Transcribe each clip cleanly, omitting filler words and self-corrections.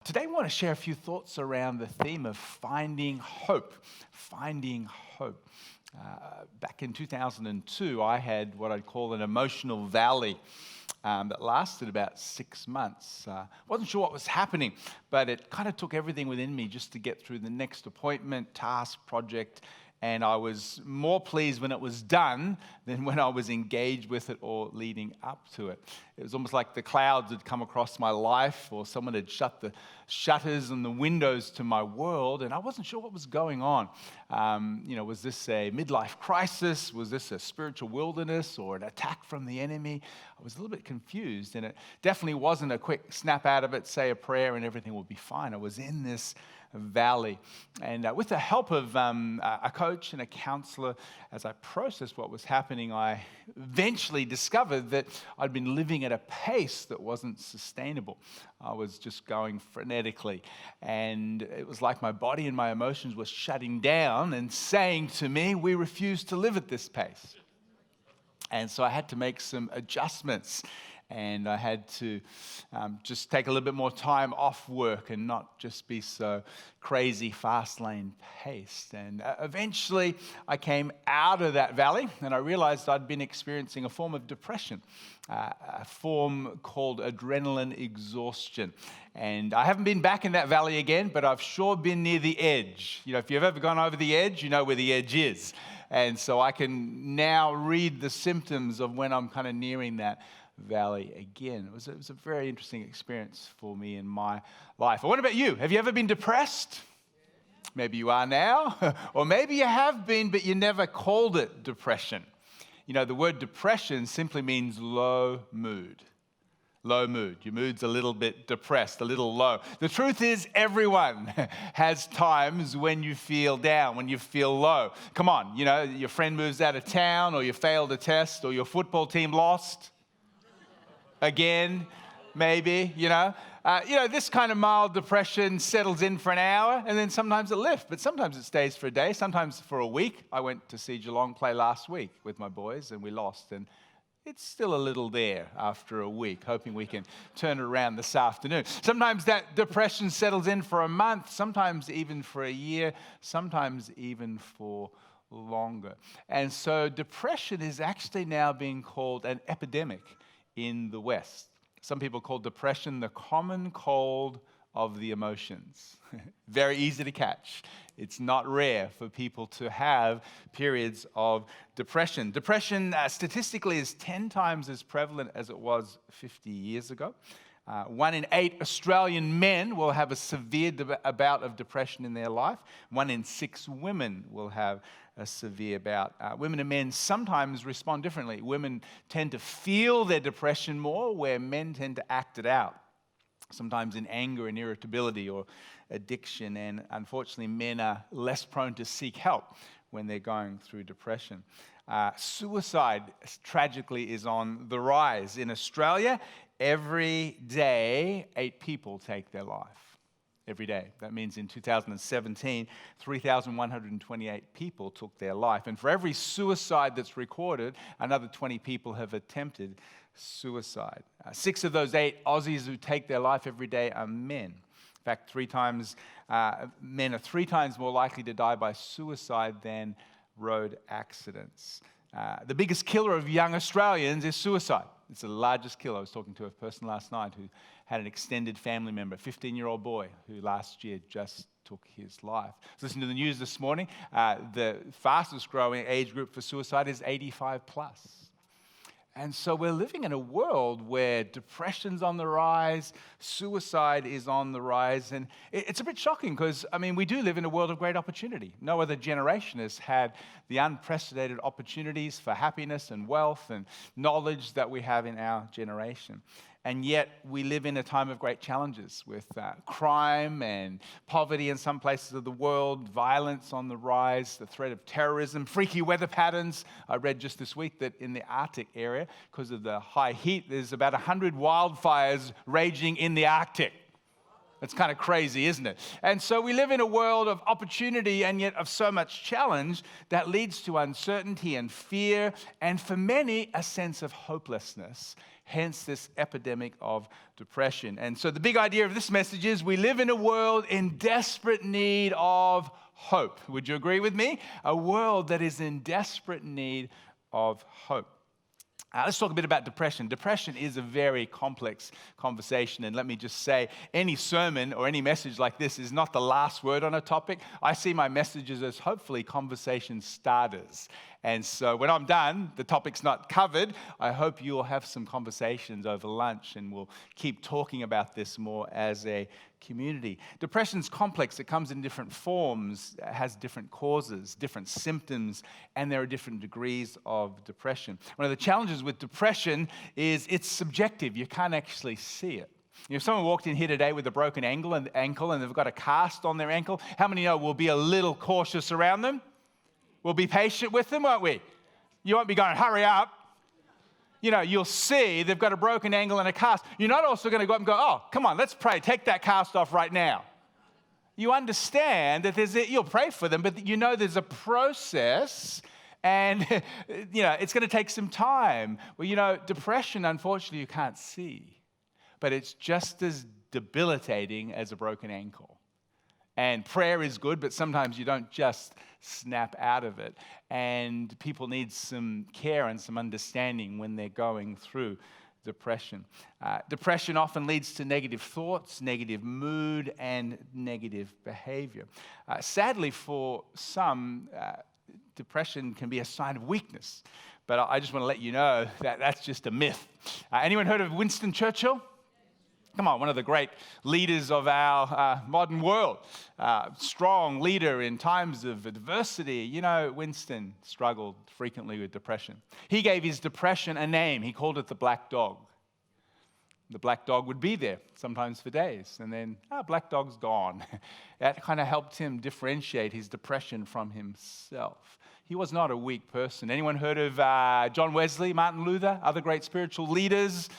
Today I want to share a few thoughts around the theme of finding hope. Finding hope. Back in 2002, I had what I'd call an emotional valley that lasted about 6 months. Wasn't sure what was happening, but it kind of took everything within me just to get through the next appointment, task, project, and I was more pleased when it was done than when I was engaged with it or leading up to it. It was almost like the clouds had come across my life, or someone had shut the shutters and the windows to my world, and I wasn't sure what was going on. Was this a midlife crisis? Was this a spiritual wilderness or an attack from the enemy? I was a little bit confused, and it definitely wasn't a quick snap out of it, say a prayer, and everything will be fine. I was in this valley. And with the help of a coach and a counselor, as I processed what was happening, I eventually discovered that I'd been living at a pace that wasn't sustainable. I was just going frenetically. And it was like my body and my emotions were shutting down and saying to me, we refuse to live at this pace. And so I had to make some adjustments. And I had to just take a little bit more time off work and not just be so crazy fast lane paced. And eventually I came out of that valley and I realized I'd been experiencing a form of depression, a form called adrenaline exhaustion. And I haven't been back in that valley again, but I've sure been near the edge. If you've ever gone over the edge, you know where the edge is. And so I can now read the symptoms of when I'm kind of nearing that valley again. It was a very interesting experience for me in my life. What about you? Have you ever been depressed? Maybe you are now, or maybe you have been, but you never called it depression. The word depression simply means low mood. Low mood. Your mood's a little bit depressed, a little low. The truth is, everyone has times when you feel down, when you feel low. Come on, your friend moves out of town, or you failed a test, or your football team lost. Again, maybe, this kind of mild depression settles in for an hour and then sometimes it lifts, but sometimes it stays for a day, sometimes for a week. I went to see Geelong play last week with my boys and we lost, and it's still a little there after a week, hoping we can turn it around this afternoon. Sometimes that depression settles in for a month, sometimes even for a year, sometimes even for longer. And so depression is actually now being called an epidemic in the West. Some people call depression the common cold of the emotions. Very easy to catch. It's not rare for people to have periods of depression. Depression statistically is 10 times as prevalent as it was 50 years ago. 1 in 8 Australian men will have a severe bout of depression in their life. 1 in 6 women will have a severe bout. Women and men sometimes respond differently. Women tend to feel their depression more, where men tend to act it out, sometimes in anger and irritability or addiction. And unfortunately, men are less prone to seek help when they're going through depression. Suicide, tragically, is on the rise. In Australia, every day, 8 people take their life. Every day. That means in 2017, 3,128 people took their life. And for every suicide that's recorded, another 20 people have attempted suicide. 6 of those 8 Aussies who take their life every day are men. In fact, men are 3 times more likely to die by suicide than road accidents. The biggest killer of young Australians is suicide. It's the largest killer. I was talking to a person last night who had an extended family member, a 15-year-old boy, who last year just took his life. I was listening to the news this morning. The fastest growing age group for suicide is 85 plus. And so we're living in a world where depression's on the rise, suicide is on the rise, and it's a bit shocking because, we do live in a world of great opportunity. No other generation has had the unprecedented opportunities for happiness and wealth and knowledge that we have in our generation. And yet we live in a time of great challenges with crime and poverty in some places of the world, violence on the rise, the threat of terrorism, freaky weather patterns. I read just this week that in the Arctic area, because of the high heat, there's about 100 wildfires raging in the Arctic. It's kind of crazy, isn't it? And so we live in a world of opportunity and yet of so much challenge that leads to uncertainty and fear, and for many, a sense of hopelessness. Hence this epidemic of depression. And so the big idea of this message is we live in a world in desperate need of hope. Would you agree with me? A world that is in desperate need of hope. Let's talk a bit about depression. Depression is a very complex conversation, and let me just say, any sermon or any message like this is not the last word on a topic. I see my messages as hopefully conversation starters. And so when I'm done, the topic's not covered. I hope you'll have some conversations over lunch, and we'll keep talking about this more as a community. Depression's complex. It comes in different forms, has different causes, different symptoms, and there are different degrees of depression. One of the challenges with depression is it's subjective. You can't actually see it. If someone walked in here today with a broken ankle and they've got a cast on their ankle, how many know we'll be a little cautious around them? We'll be patient with them, won't we? You won't be going, hurry up. You know, you'll see they've got a broken ankle and a cast. You're not also going to go up and go, oh, come on, let's pray. Take that cast off right now. You understand that you'll pray for them, but you know there's a process and, you know, it's going to take some time. Well, you know, depression, unfortunately, you can't see, but it's just as debilitating as a broken ankle. And prayer is good, but sometimes you don't just snap out of it. And people need some care and some understanding when they're going through depression. Depression often leads to negative thoughts, negative mood, and negative behavior. Sadly, for some, depression can be a sign of weakness. But I just want to let you know that that's just a myth. Anyone heard of Winston Churchill? Come on, one of the great leaders of our modern world. Strong leader in times of adversity. You know, Winston struggled frequently with depression. He gave his depression a name. He called it the black dog. The black dog would be there, sometimes for days, and then, black dog's gone. That kind of helped him differentiate his depression from himself. He was not a weak person. Anyone heard of John Wesley, Martin Luther, other great spiritual leaders,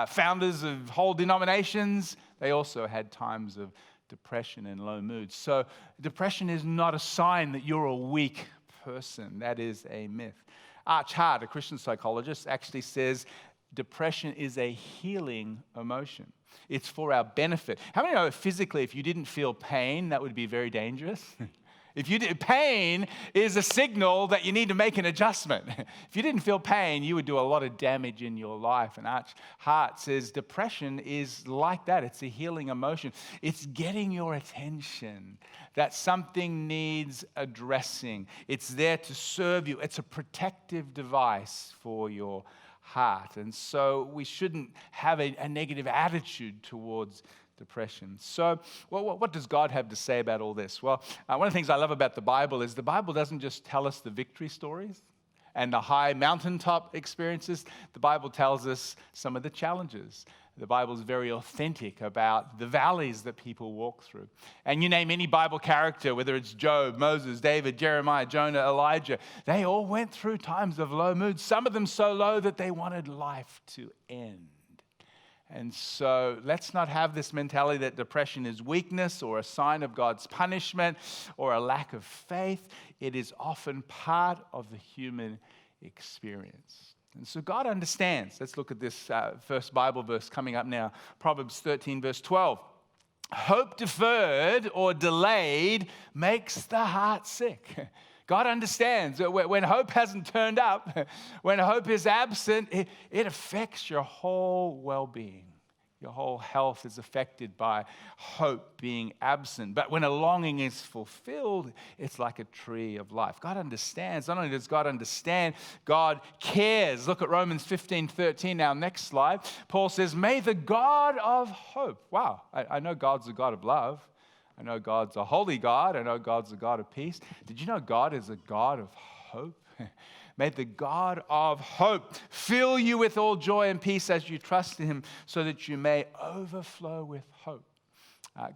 founders of whole denominations? They also had times of depression and low moods. So depression is not a sign that you're a weak person. That is a myth. Arch Hart, a Christian psychologist, actually says depression is a healing emotion. It's for our benefit. How many know physically if you didn't feel pain, that would be very dangerous? Pain is a signal that you need to make an adjustment. If you didn't feel pain, you would do a lot of damage in your life. And Arch Hart says depression is like that. It's a healing emotion. It's getting your attention that something needs addressing. It's there to serve you. It's a protective device for your heart. And so we shouldn't have a negative attitude towards depression. So, what does God have to say about all this? Well, one of the things I love about the Bible is the Bible doesn't just tell us the victory stories and the high mountaintop experiences. The Bible tells us some of the challenges. The Bible is very authentic about the valleys that people walk through. And you name any Bible character, whether it's Job, Moses, David, Jeremiah, Jonah, Elijah, they all went through times of low moods, some of them so low that they wanted life to end. And so let's not have this mentality that depression is weakness or a sign of God's punishment or a lack of faith. It is often part of the human experience. And so God understands. Let's look at this first Bible verse coming up now. Proverbs 13, verse 12. Hope deferred or delayed makes the heart sick. God understands that when hope hasn't turned up, when hope is absent, it affects your whole well-being. Your whole health is affected by hope being absent. But when a longing is fulfilled, it's like a tree of life. God understands. Not only does God understand, God cares. Look at Romans 15:13 now, next slide. Paul says, may the God of hope. Wow, I know God's a God of love. I know God's a holy God. I know God's a God of peace. Did you know God is a God of hope? May the God of hope fill you with all joy and peace as you trust in him, so that you may overflow with hope.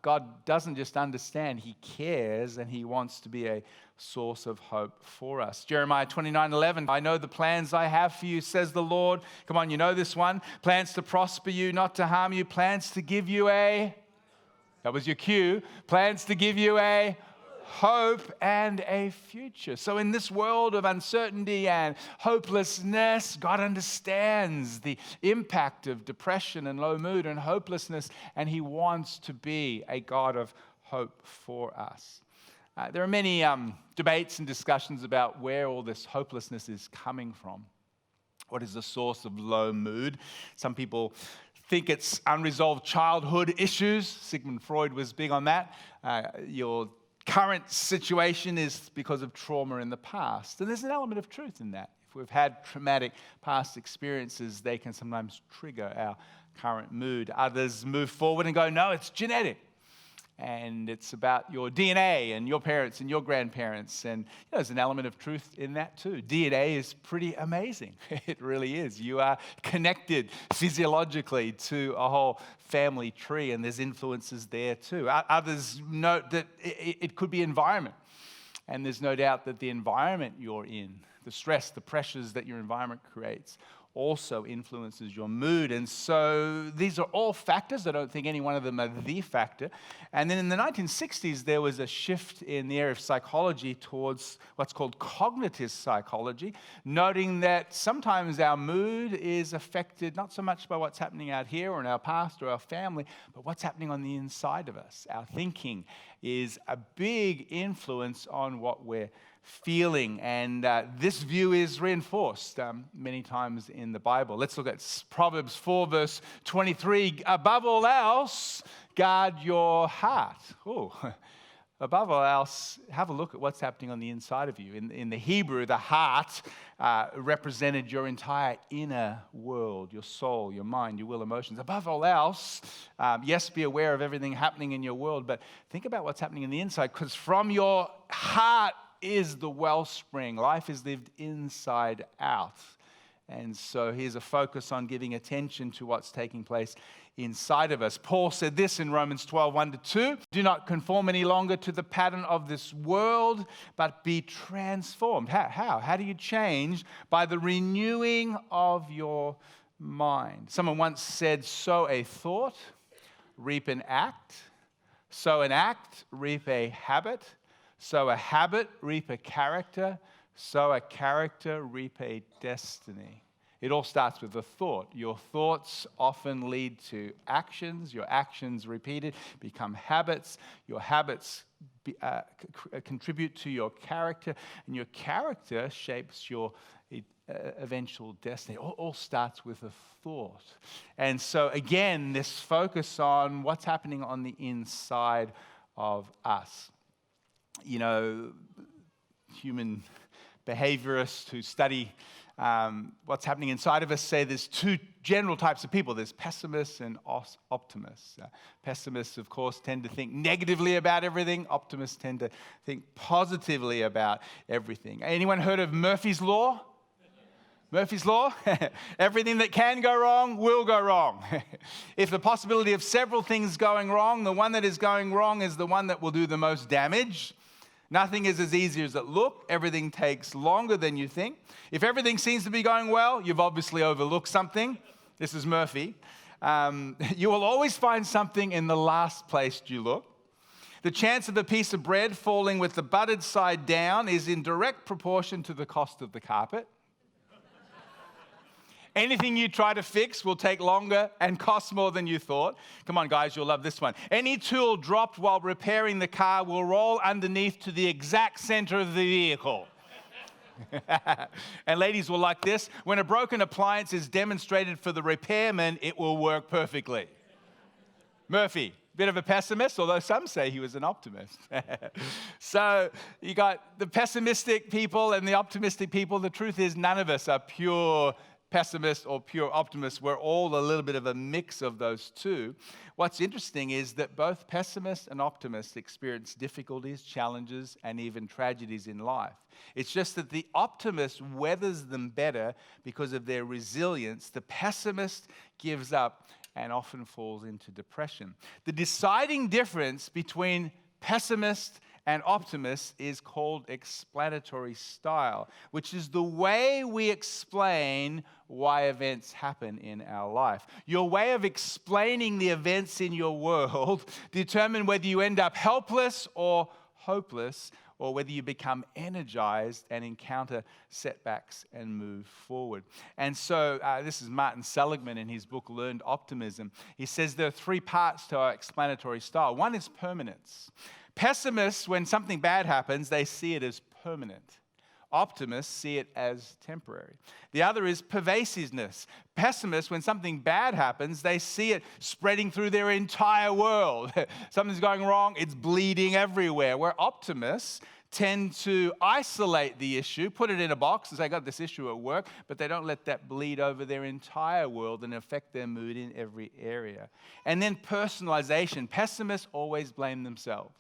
God doesn't just understand, he cares, and he wants to be a source of hope for us. Jeremiah 29:11, I know the plans I have for you, says the Lord. Come on, you know this one. Plans to prosper you, not to harm you. Plans to give you a That was your cue. Plans to give you a hope and a future. So in this world of uncertainty and hopelessness, God understands the impact of depression and low mood and hopelessness, and He wants to be a God of hope for us. There are many debates and discussions about where all this hopelessness is coming from. What is the source of low mood? Some people think it's unresolved childhood issues. Sigmund Freud was big on that. Your current situation is because of trauma in the past. And there's an element of truth in that. If we've had traumatic past experiences, they can sometimes trigger our current mood. Others move forward and go, no, it's genetic. And it's about your DNA and your parents and your grandparents. And there's an element of truth in that too. DNA is pretty amazing. It really is. You are connected physiologically to a whole family tree, and there's influences there too. Others note that it could be environment. And there's no doubt that the environment you're in, the stress, the pressures that your environment creates, also influences your mood. And so these are all factors. I don't think any one of them are the factor. And then in the 1960s, there was a shift in the area of psychology towards what's called cognitive psychology, noting that sometimes our mood is affected not so much by what's happening out here or in our past or our family, but what's happening on the inside of us. Our thinking is a big influence on what we're feeling, and this view is reinforced many times in the Bible. Let's look at Proverbs 4, verse 23. Above all else, guard your heart. Oh, above all else, have a look at what's happening on the inside of you. In the Hebrew, the heart represented your entire inner world, your soul, your mind, your will, emotions. Above all else, yes, be aware of everything happening in your world, but think about what's happening in the inside, because from your heart is the wellspring. Life is lived inside out. And so here's a focus on giving attention to what's taking place inside of us. Paul said this in Romans 12, 1-2. Do not conform any longer to the pattern of this world, but be transformed. How? How do you change? By the renewing of your mind. Someone once said, sow a thought, reap an act. Sow an act, reap a habit. Sow a habit, reap a character. Sow a character, reap a destiny. It all starts with a thought. Your thoughts often lead to actions. Your actions repeated become habits. Your habits contribute to your character. And your character shapes your eventual destiny. It all starts with a thought. And so again, this focus on what's happening on the inside of us. You know, human behaviorists who study what's happening inside of us say there's two general types of people. There's pessimists and optimists. Pessimists, of course, tend to think negatively about everything. Optimists tend to think positively about everything. Anyone heard of Murphy's Law? Murphy's Law? Everything that can go wrong will go wrong. If the possibility of several things going wrong, the one that is going wrong is the one that will do the most damage. Nothing is as easy as it looks. Everything takes longer than you think. If everything seems to be going well, you've obviously overlooked something. This is Murphy. You will always find something in the last place you look. The chance of a piece of bread falling with the buttered side down is in direct proportion to the cost of the carpet. Anything you try to fix will take longer and cost more than you thought. Come on, guys, you'll love this one. Any tool dropped while repairing the car will roll underneath to the exact center of the vehicle. And ladies will like this. When a broken appliance is demonstrated for the repairman, it will work perfectly. Murphy, bit of a pessimist, although some say he was an optimist. So you got the pessimistic people and the optimistic people. The truth is none of us are pure pessimist or pure optimist. We're all a little bit of a mix of those two. What's interesting is that both pessimists and optimists experience difficulties, challenges, and even tragedies in life. It's just that the optimist weathers them better because of their resilience. The pessimist gives up and often falls into depression. The deciding difference between pessimist and optimist is called explanatory style, which is the way we explain why events happen in our life. Your way of explaining the events in your world determine whether you end up helpless or hopeless, or whether you become energized and encounter setbacks and move forward. And so this is Martin Seligman in his book, Learned Optimism. He says there are three parts to our explanatory style. One is permanence. Pessimists, when something bad happens, they see it as permanent. Optimists see it as temporary. The other is pervasiveness. Pessimists, when something bad happens, they see it spreading through their entire world. Something's going wrong, it's bleeding everywhere. Where optimists tend to isolate the issue, put it in a box and say, I got this issue at work, but they don't let that bleed over their entire world and affect their mood in every area. And then personalization. Pessimists always blame themselves.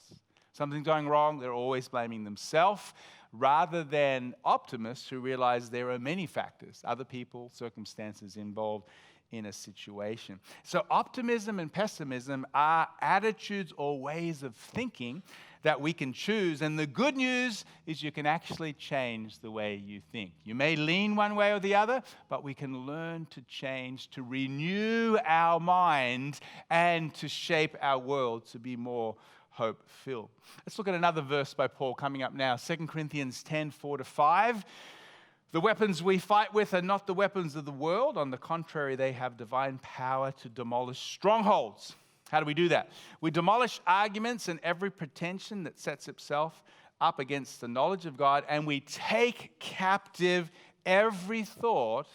Something's going wrong, they're always blaming themselves, rather than optimists who realize there are many factors, other people, circumstances involved in a situation. So optimism and pessimism are attitudes or ways of thinking that we can choose. And the good news is you can actually change the way you think. You may lean one way or the other, but we can learn to change, to renew our mind, and to shape our world to be more hope-filled. Let's look at another verse by Paul coming up now, 2 Corinthians 10, 4-5. The weapons we fight with are not the weapons of the world. On the contrary, they have divine power to demolish strongholds. How do we do that? We demolish arguments and every pretension that sets itself up against the knowledge of God, and we take captive every thought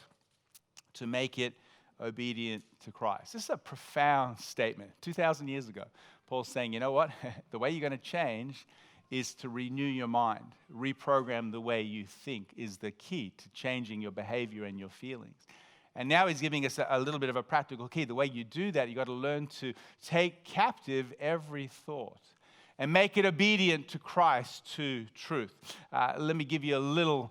to make it obedient to Christ. This is a profound statement. 2,000 years ago, Paul's saying, you know what? The way you're going to change is to renew your mind. Reprogram the way you think is the key to changing your behavior and your feelings. And now he's giving us a little bit of a practical key. The way you do that, you've got to learn to take captive every thought and make it obedient to Christ, to truth. Let me give you a little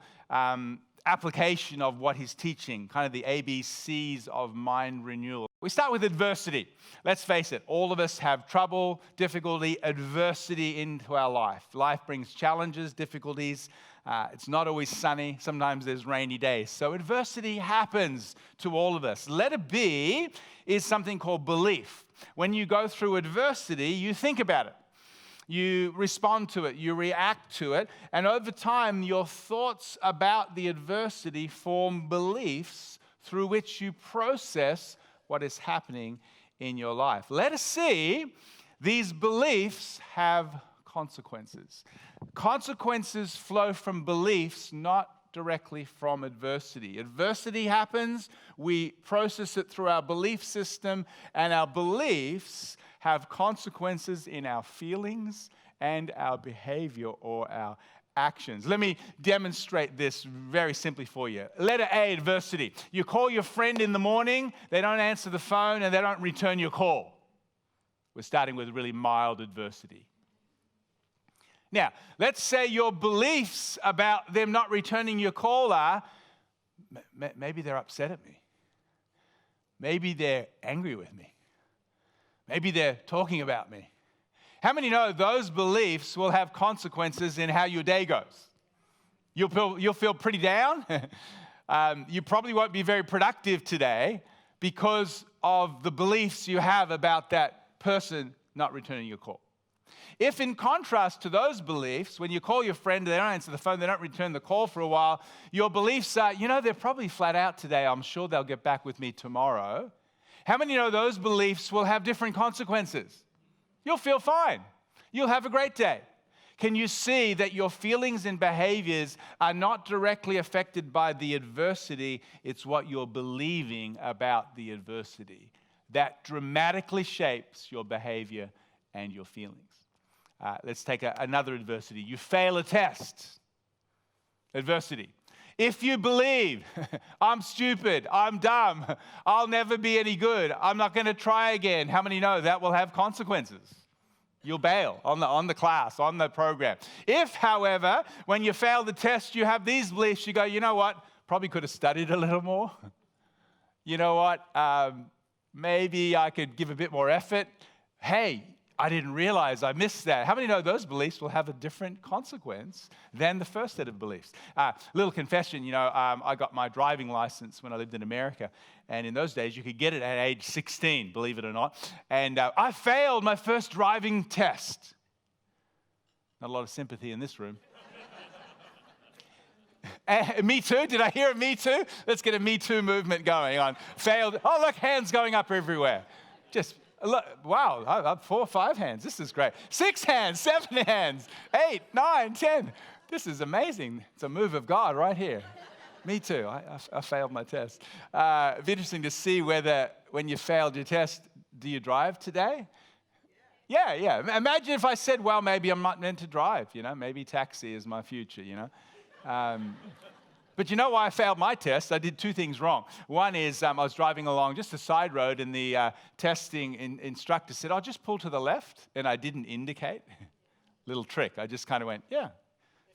application of what he's teaching, kind of the ABCs of mind renewal. We start with adversity. Let's face it, all of us have trouble, difficulty, adversity into our life. Life brings challenges, difficulties. It's not always sunny. Sometimes there's rainy days. So adversity happens to all of us. Letter B is something called belief. When you go through adversity, you think about it. You respond to it, you react to it, and over time, your thoughts about the adversity form beliefs through which you process what is happening in your life. Let us see, these beliefs have consequences. Consequences flow from beliefs, not directly from adversity. Adversity happens, we process it through our belief system, and our beliefs have consequences in our feelings and our behavior or our actions. Let me demonstrate this very simply for you. Letter A, adversity. You call your friend in the morning, they don't answer the phone, and they don't return your call. We're starting with really mild adversity. Now, let's say your beliefs about them not returning your call are, maybe they're upset at me. Maybe they're angry with me. Maybe they're talking about me. How many know those beliefs will have consequences in how your day goes? You'll feel pretty down. You probably won't be very productive today because of the beliefs you have about that person not returning your call. If in contrast to those beliefs, when you call your friend, they don't answer the phone, they don't return the call for a while, your beliefs are, they're probably flat out today. I'm sure they'll get back with me tomorrow. How many know those beliefs will have different consequences? You'll feel fine. You'll have a great day. Can you see that your feelings and behaviors are not directly affected by the adversity? It's what you're believing about the adversity that dramatically shapes your behavior and your feelings. Let's take another adversity. You fail a test. Adversity. If you believe, I'm stupid, I'm dumb, I'll never be any good, I'm not going to try again, how many know that will have consequences? You'll bail on the class, on the program. If, however, when you fail the test, you have these beliefs, you go, you know what, probably could have studied a little more. You know what, maybe I could give a bit more effort. Hey, I didn't realize I missed that. How many know those beliefs will have a different consequence than the first set of beliefs? Little confession, I got my driving license when I lived in America. And in those days, you could get it at age 16, believe it or not. And I failed my first driving test. Not a lot of sympathy in this room. Me too? Did I hear a me too? Let's get a me too movement going on. Failed. Oh, look, hands going up everywhere. Just, look, wow, I have 4 or 5 hands. This is great. 6 hands, 7 hands, 8, 9, 10. This is amazing. It's a move of God right here. Me too. I failed my test. It'd be interesting to see whether when you failed your test, do you drive today? Yeah. Imagine if I said, well, maybe I'm not meant to drive, maybe taxi is my future, But you know why I failed my test? I did 2 things wrong. One is I was driving along just a side road and the testing instructor said, oh, just pull to the left. And I didn't indicate. Little trick. I just kind of went, yeah.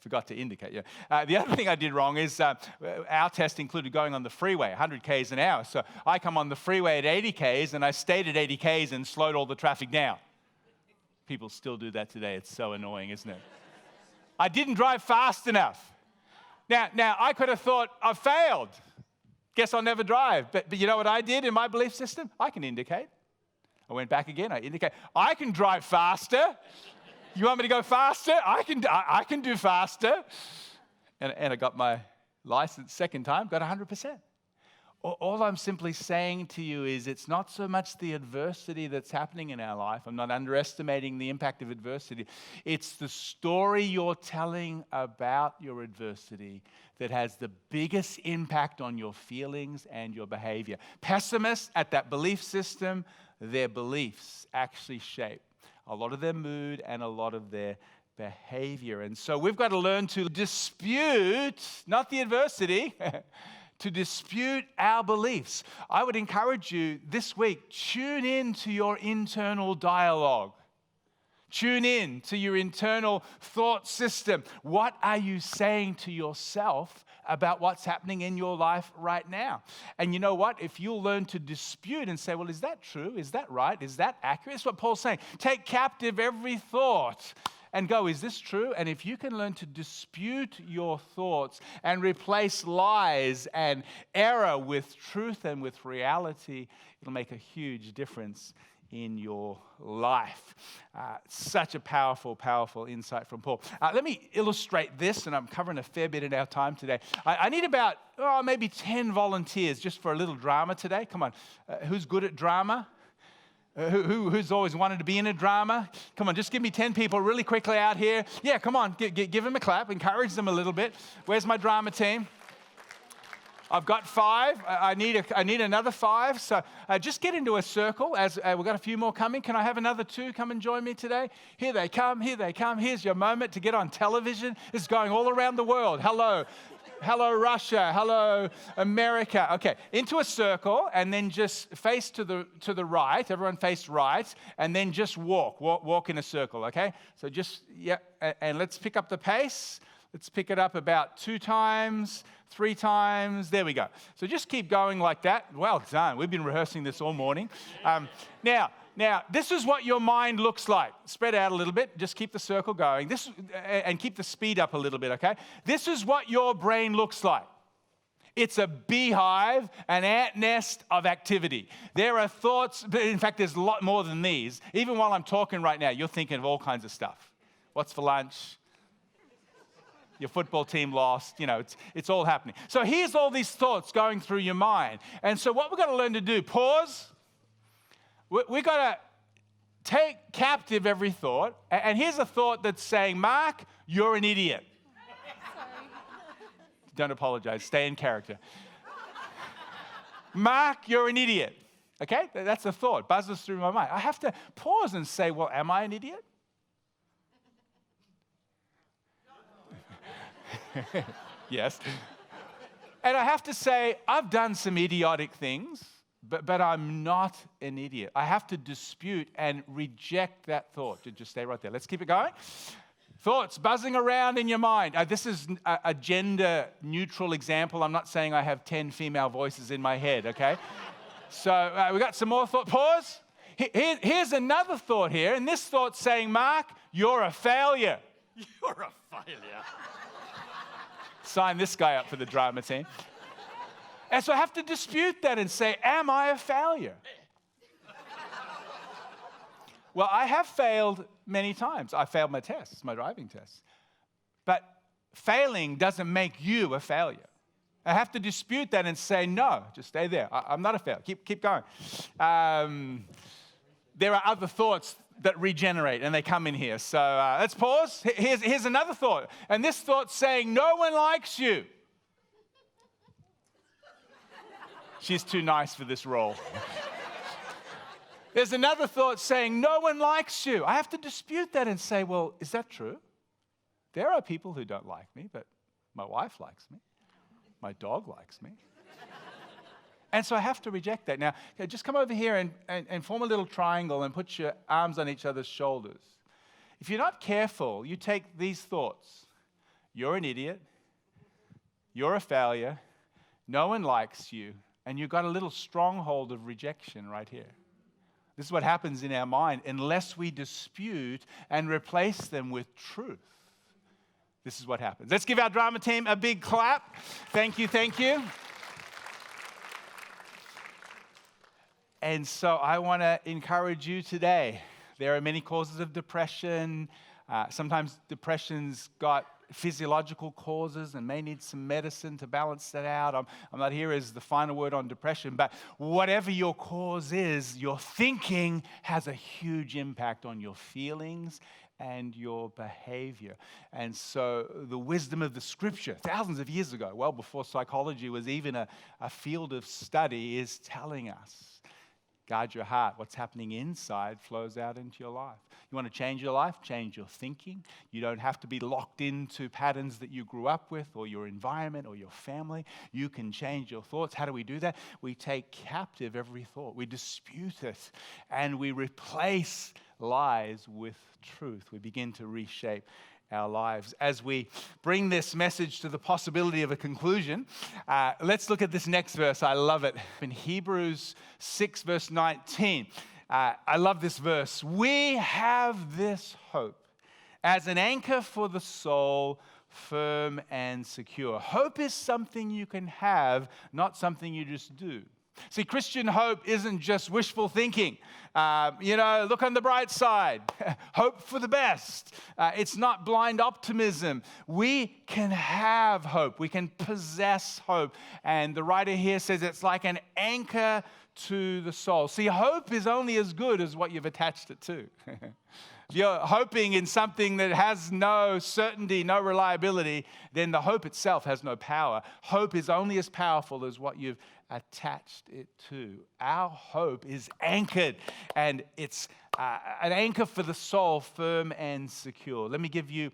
Forgot to indicate, yeah. The other thing I did wrong is our test included going on the freeway, 100 Ks an hour. So I come on the freeway at 80 Ks and I stayed at 80 Ks and slowed all the traffic down. People still do that today. It's so annoying, isn't it? I didn't drive fast enough. Now I could have thought, I failed. Guess I'll never drive. But you know what I did in my belief system? I can indicate. I went back again. I indicate. I can drive faster. You want me to go faster? I can do faster. And I got my license second time, got 100%. All I'm simply saying to you is it's not so much the adversity that's happening in our life. I'm not underestimating the impact of adversity. It's the story you're telling about your adversity that has the biggest impact on your feelings and your behavior. Pessimists at that belief system, their beliefs actually shape a lot of their mood and a lot of their behavior. And so we've got to learn to dispute, not the adversity, to dispute our beliefs. I would encourage you this week, tune in to your internal dialogue. Tune in to your internal thought system. What are you saying to yourself about what's happening in your life right now? And you know what? If you'll learn to dispute and say, well, is that true? Is that right? Is that accurate? That's what Paul's saying. Take captive every thought and go, is this true? And if you can learn to dispute your thoughts and replace lies and error with truth and with reality, it'll make a huge difference in your life. Such a powerful, powerful insight from Paul. Let me illustrate this, and I'm covering a fair bit in our time today. I need about, maybe 10 volunteers just for a little drama today. Come on, who's good at drama? Who's always wanted to be in a drama? Come on, just give me 10 people really quickly out here. Yeah, come on, give them a clap, encourage them a little bit. Where's my drama team? I've got 5. I need another 5. So just get into a circle. As we've got a few more coming. Can I have another 2 come and join me today? Here they come. Here they come. Here's your moment to get on television. This is going all around the world. Hello, Russia. Hello, America. Okay, into a circle, and then just face to the right. Everyone face right, and then just walk in a circle. Okay, so just and let's pick up the pace. Let's pick it up about 2 times, 3 times. There we go. So just keep going like that. Well done. We've been rehearsing this all morning. Now, this is what your mind looks like. Spread out a little bit. Just keep the circle going. And keep the speed up a little bit, okay? This is what your brain looks like. It's a beehive, an ant nest of activity. There are thoughts. In fact, there's a lot more than these. Even while I'm talking right now, you're thinking of all kinds of stuff. What's for lunch? Your football team lost, it's all happening. So here's all these thoughts going through your mind. And so what we've got to learn to do, pause. We've got to take captive every thought. And here's a thought that's saying, Mark, you're an idiot. Sorry. Don't apologize. Stay in character. Mark, you're an idiot. Okay? That's a thought. Buzzes through my mind. I have to pause and say, well, am I an idiot? Yes. And I have to say, I've done some idiotic things, but I'm not an idiot. I have to dispute and reject that thought. Just stay right there. Let's keep it going. Thoughts buzzing around in your mind. This is a gender-neutral example. I'm not saying I have 10 female voices in my head, okay? So we got some more thought. Pause. Here's another thought here, and this thought's saying, Mark, you're a failure. You're a failure. Sign this guy up for the drama team. And so I have to dispute that and say, am I a failure? Well, I have failed many times. I failed my tests, my driving tests. But failing doesn't make you a failure. I have to dispute that and say, no, just stay there. I'm not a failure. Keep going. There are other thoughts that regenerate, and they come in here. So let's pause. Here's another thought. And this thought's saying, no one likes you. She's too nice for this role. There's another thought saying, no one likes you. I have to dispute that and say, well, is that true? There are people who don't like me, but my wife likes me. My dog likes me. And so I have to reject that. Now, just come over here and form a little triangle and put your arms on each other's shoulders. If you're not careful, you take these thoughts. You're an idiot. You're a failure. No one likes you. And you've got a little stronghold of rejection right here. This is what happens in our mind unless we dispute and replace them with truth. This is what happens. Let's give our drama team a big clap. Thank you, thank you. And so I want to encourage you today. There are many causes of depression. Sometimes depression's got physiological causes and may need some medicine to balance that out. I'm not here as the final word on depression, but whatever your cause is, your thinking has a huge impact on your feelings and your behavior. And so the wisdom of the scripture, thousands of years ago, well before psychology was even a field of study, is telling us, guard your heart. What's happening inside flows out into your life. You want to change your life? Change your thinking. You don't have to be locked into patterns that you grew up with or your environment or your family. You can change your thoughts. How do we do that? We take captive every thought. We dispute it and we replace lies with truth. We begin to reshape our lives. As we bring this message to the possibility of a conclusion, let's look at this next verse. I love it. In Hebrews 6, verse 19, I love this verse. We have this hope as an anchor for the soul, firm and secure. Hope is something you can have, not something you just do. See, Christian hope isn't just wishful thinking. Look on the bright side. Hope for the best. It's not blind optimism. We can have hope. We can possess hope. And the writer here says it's like an anchor to the soul. See, hope is only as good as what you've attached it to. If you're hoping in something that has no certainty, no reliability, then the hope itself has no power. Hope is only as powerful as what you've attached it to. Our hope is anchored, and it's an anchor for the soul, firm and secure. Let me give you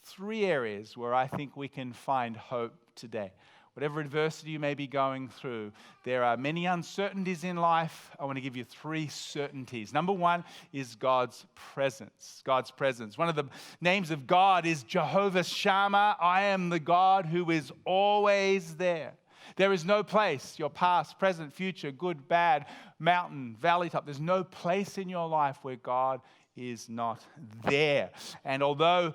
3 areas where I think we can find hope today. Whatever adversity you may be going through, there are many uncertainties in life. I want to give you 3 certainties. Number 1 is God's presence. God's presence. One of the names of God is Jehovah Shammah. I am the God who is always there. There is no place, your past, present, future, good, bad, mountain, valley top. There's no place in your life where God is not there. And although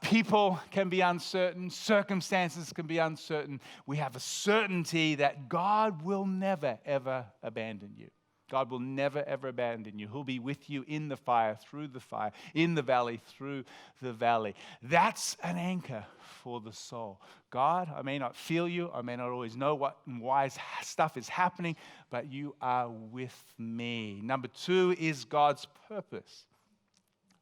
people can be uncertain, circumstances can be uncertain, we have a certainty that God will never, ever abandon you. God will never, ever abandon you. He'll be with you in the fire, through the fire, in the valley, through the valley. That's an anchor for the soul. God, I may not feel you. I may not always know what and why stuff is happening, but you are with me. Number 2 is God's purpose.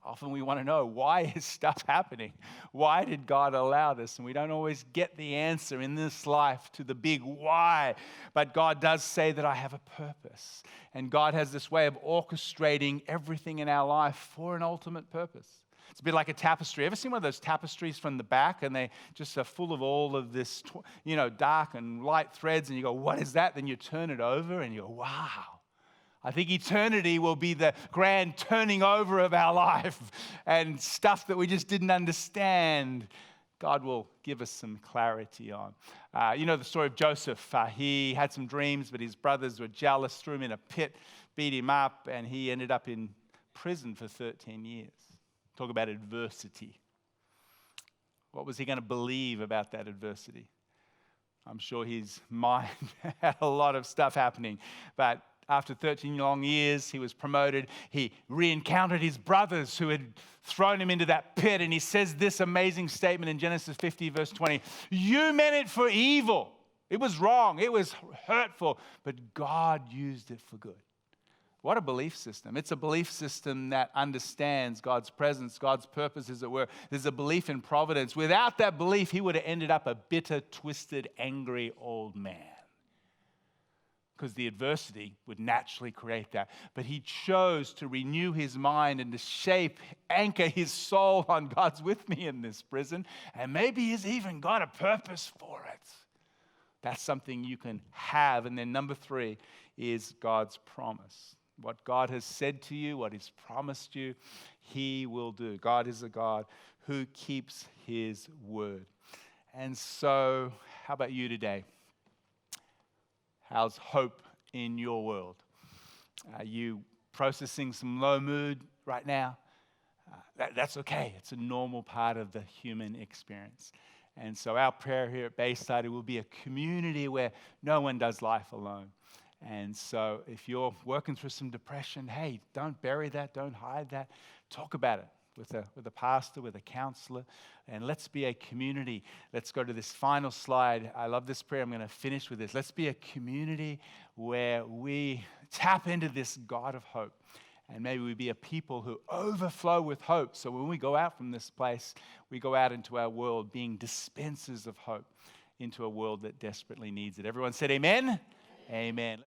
Often we want to know, why is stuff happening? Why did God allow this? And we don't always get the answer in this life to the big why. But God does say that I have a purpose. And God has this way of orchestrating everything in our life for an ultimate purpose. It's a bit like a tapestry. Ever seen one of those tapestries from the back and they just are full of all of this, dark and light threads, and you go, what is that? Then you turn it over and you go, wow. I think eternity will be the grand turning over of our life and stuff that we just didn't understand. God will give us some clarity on. You know the story of Joseph. He had some dreams, but his brothers were jealous, threw him in a pit, beat him up, and he ended up in prison for 13 years. Talk about adversity. What was he going to believe about that adversity? I'm sure his mind had a lot of stuff happening, but after 13 long years, he was promoted. He re-encountered his brothers who had thrown him into that pit, and he says this amazing statement in Genesis 50, verse 20. You meant it for evil. It was wrong. It was hurtful, but God used it for good. What a belief system. It's a belief system that understands God's presence, God's purpose, as it were. There's a belief in providence. Without that belief, he would have ended up a bitter, twisted, angry old man, because the adversity would naturally create that. But he chose to renew his mind and to anchor his soul on God's with me in this prison, and maybe he's even got a purpose for it. That's something you can have. And then number 3 is God's promise. What God has said to you, what he's promised you, he will do. God is a God who keeps his word. And so, how about you today? How's hope in your world? Are you processing some low mood right now? That's okay. It's a normal part of the human experience. And so our prayer here at Bayside, it will be a community where no one does life alone. And so if you're working through some depression, hey, don't bury that, don't hide that. Talk about it with a pastor, with a counselor, and let's be a community. Let's go to this final slide. I love this prayer. I'm going to finish with this. Let's be a community where we tap into this God of hope, and maybe we be a people who overflow with hope. So when we go out from this place, we go out into our world being dispensers of hope into a world that desperately needs it. Everyone said amen? Amen.